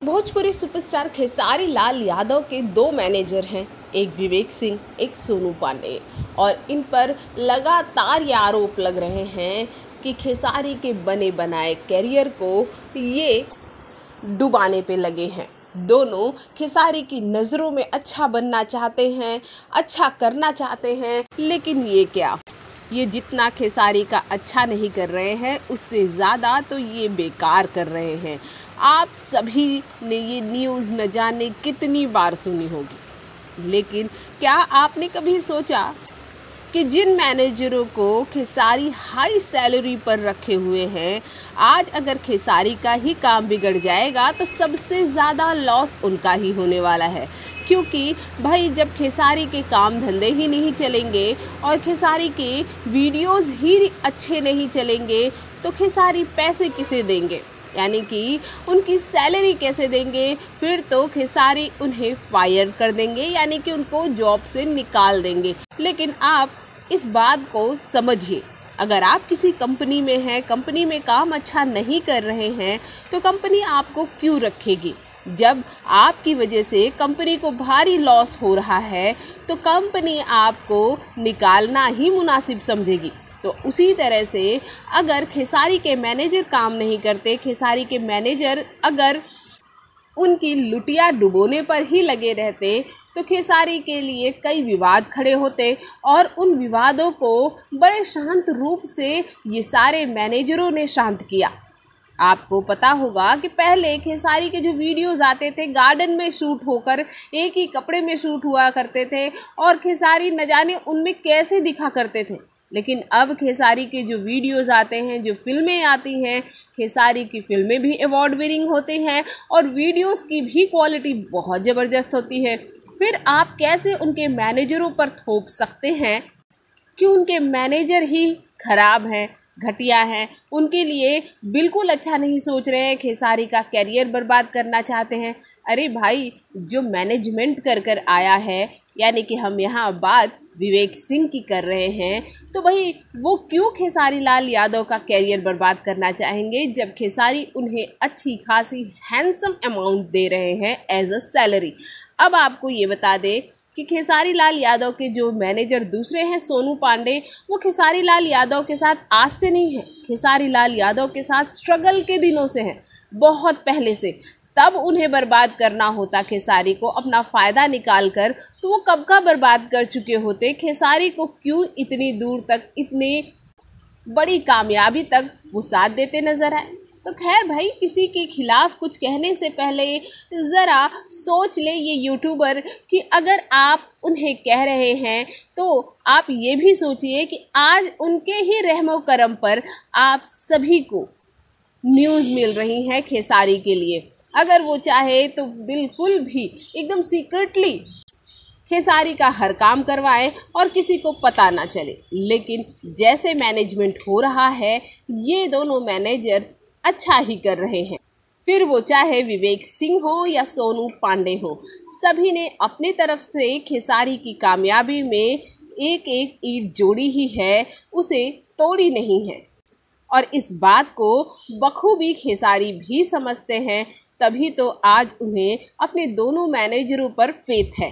Bhojpuri superstar Khesari Lal Yadav के दो manager हैं, एक विवेक सिंह, एक सोनू पांडे। और इन पर लगातार ये आरोप लग रहे हैं कि खेसारी के बने बनाए करियर को ये डुबाने पे लगे हैं। दोनों खेसारी की नज़रों में अच्छा बनना चाहते हैं, अच्छा करना चाहते हैं, लेकिन ये क्या, ये जितना खेसारी का अच्छा नहीं कर रहे हैं उससे ज़्यादा तो ये बेकार कर रहे हैं। आप सभी ने ये न्यूज़ न जाने कितनी बार सुनी होगी, लेकिन क्या आपने कभी सोचा कि जिन मैनेजरों को खेसारी हाई सैलरी पर रखे हुए हैं, आज अगर खेसारी का ही काम बिगड़ जाएगा तो सबसे ज़्यादा लॉस उनका ही होने वाला है। क्योंकि भाई जब खेसारी के काम धंधे ही नहीं चलेंगे और खेसारी के वीडियोस ही अच्छे नहीं चलेंगे तो खेसारी पैसे किसे देंगे, यानी कि उनकी सैलरी कैसे देंगे। फिर तो खेसारी उन्हें फायर कर देंगे, यानी कि उनको जॉब से निकाल देंगे। लेकिन आप इस बात को समझिए, अगर आप किसी कंपनी में हैं, कंपनी में काम अच्छा नहीं कर रहे हैं तो कंपनी आपको क्यों रखेगी। जब आपकी वजह से कंपनी को भारी लॉस हो रहा है तो कंपनी आपको निकालना ही मुनासिब समझेगी। तो उसी तरह से अगर खेसारी के मैनेजर काम नहीं करते, खेसारी के मैनेजर अगर उनकी लुटिया डुबोने पर ही लगे रहते तो खेसारी के लिए कई विवाद खड़े होते और उन विवादों को बड़े शांत रूप से ये सारे मैनेजरों ने शांत किया। आपको पता होगा कि पहले खेसारी के जो वीडियोस आते थे गार्डन में शूट होकर एक ही कपड़े में शूट हुआ करते थे और खेसारी न जाने उनमें कैसे दिखा करते थे। लेकिन अब खेसारी के जो वीडियोस आते हैं, जो फिल्में आती हैं, खेसारी की फिल्में भी अवार्ड विनिंग होते हैं और वीडियोस की भी क्वालिटी बहुत ज़बरदस्त होती है। फिर आप कैसे उनके मैनेजरों पर थोप सकते हैं कि उनके मैनेजर ही खराब हैं, घटिया हैं, उनके लिए बिल्कुल अच्छा नहीं सोच रहे हैं, खेसारी का करियर बर्बाद करना चाहते हैं। अरे भाई, जो मैनेजमेंट कर कर आया है, यानी कि हम यहाँ बात विवेक सिंह की कर रहे हैं, तो भाई वो क्यों खेसारी लाल यादव का करियर बर्बाद करना चाहेंगे जब खेसारी उन्हें अच्छी खासी हैंडसम अमाउंट दे रहे हैं एज अ सैलरी। अब आपको ये बता दें कि खेसारी लाल यादव के जो मैनेजर दूसरे हैं सोनू पांडे, वो खेसारी लाल यादव के साथ आज से नहीं है, खेसारी लाल यादव के साथ स्ट्रगल के दिनों से हैं, बहुत पहले से। तब उन्हें बर्बाद करना होता खेसारी को अपना फ़ायदा निकाल कर, तो वो कब का बर्बाद कर चुके होते। खेसारी को क्यों इतनी दूर तक, इतनी बड़ी कामयाबी तक वो साथ देते नज़र आए। तो खैर भाई, किसी के खिलाफ़ कुछ कहने से पहले ज़रा सोच ले ये यूट्यूबर कि अगर आप उन्हें कह रहे हैं तो आप ये भी सोचिए कि आज उनके ही रहमो करम पर आप सभी को न्यूज़ मिल रही है खेसारी के लिए। अगर वो चाहे तो बिल्कुल भी एकदम सीक्रेटली खेसारी का हर काम करवाए और किसी को पता ना चले। लेकिन जैसे मैनेजमेंट हो रहा है, ये दोनों मैनेजर अच्छा ही कर रहे हैं। फिर वो चाहे विवेक सिंह हो या सोनू पांडे हो, सभी ने अपनी तरफ से खेसारी की कामयाबी में एक एक ईंट जोड़ी ही है, उसे तोड़ी नहीं है। और इस बात को बखूबी खेसारी भी समझते हैं, तभी तो आज उन्हें अपने दोनों मैनेजरों पर फेथ है।